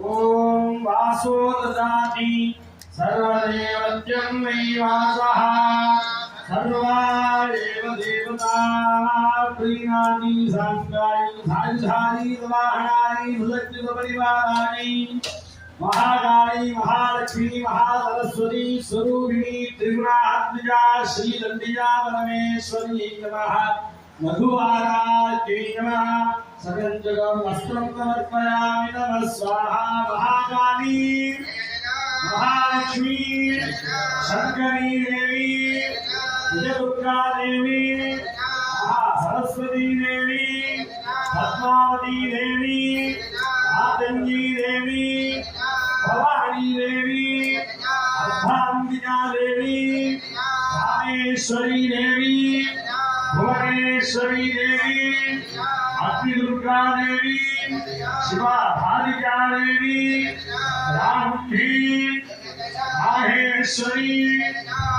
ओम वासो ददाति सर्वदेवत्यं वै वासः सर्वादेव देवता प्रीणानि सांगानि सायुधानि वाहनानि सुलज्जित परिवाराणि महाकाली महालक्ष्मी महासरस्वती स्वरूपिणी त्रिगुणात्मिका श्री दंडिका परमेश्वरी नमः मधुवाराज्ञै नमः सकल जगम वस्त्रं समर्पयामि नमः स्वाहा महाकाली महालक्ष्मी शंकरी देवी जयदुर्गा देवी सरस्वती देवी पद्मावती देवी आतंगी देवी भवानी देवी अर्धांगिका देवी रामेश्वरी देवी भुवनेश्वरी देवी अति दुर्गा देवी शिवा भारिका देवी रामठी माहेश्वरी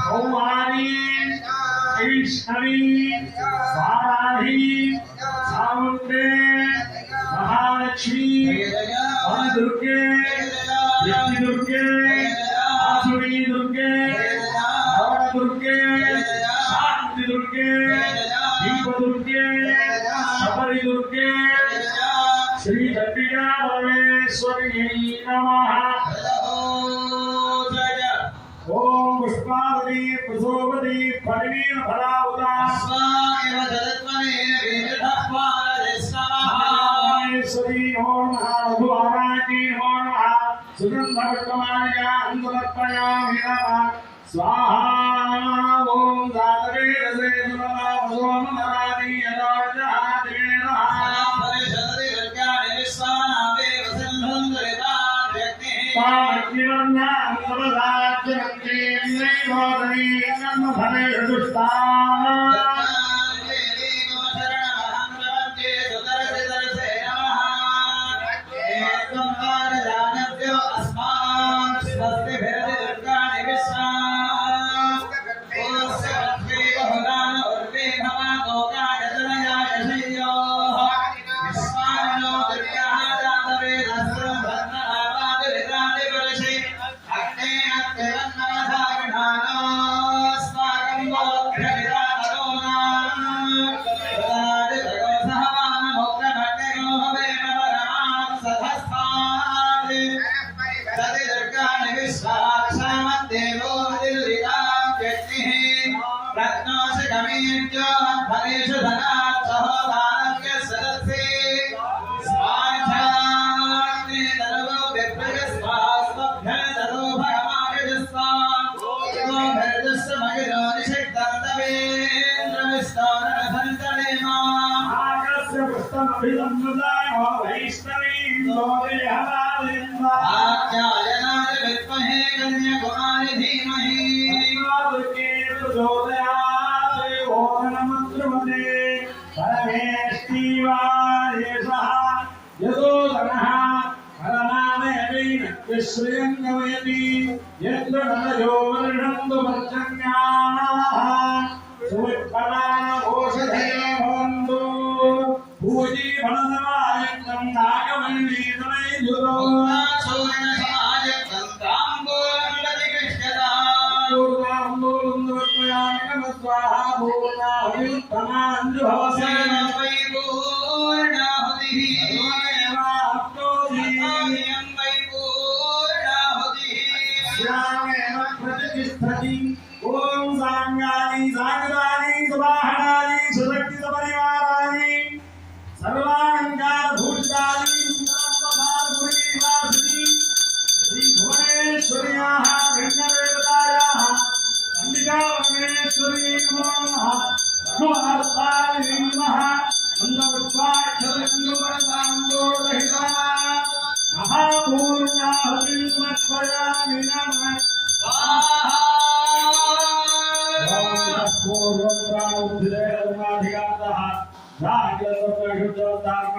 कौमारी कृष्णवी वाराही सामुंडे महालक्ष्मी दुर्गे यज्ञ दुर्गे आसुरी दुर्गे नव दुर्गे शांति दुर्गे दीप दुर्गे शबरी दुर्गे श्री दंडिका परमेश्वरी नमः ओम पुष्पावती प्रसोपती फणीर फलावता श्री ओम महाभुवाराजी ओम सुगंधवर्तमानया अंतरपयामि नमः स्वाहा ओम दातवे रसे सुनला ओम नरादि यदाजहादे नमः परिषदे विज्ञाने विश्वानावे वसंधं दरिता व्यक्ति पार्थिवन्ना सर्वराज्यमन्त्री नैवोदरी नम भवे दुष्टान परमेष्टिवायेषः यदोदनः परमामेवैनश्रियं गमयति यत्र नरयो वर्षन्तु पर्जन्याः सुवित्फलाघोषधयो भवन्तु पूजी फलसमायत्तं नागमण्डीतमैजुरो स्वाहा प्रतिष्ठति ओम सांगानि सागरानि सुबाहनानि सुशक्ति परिवारानि सर्वालंकार भूषानि श्री भुवनेश्वर्याः भिन्नदेवतायाः अंबिका परमेश्वरी नमो नमः धनुर्वाताय नमः मंगलपुष्पाक्षरंगवरदाम्बोधहिता महापूर्णाहुतिं समर्पयामि नमः स्वाहा पूर्वं प्राणोद्धिरेर्माधिगातः राजसप्तशुद्धोद्धारणम्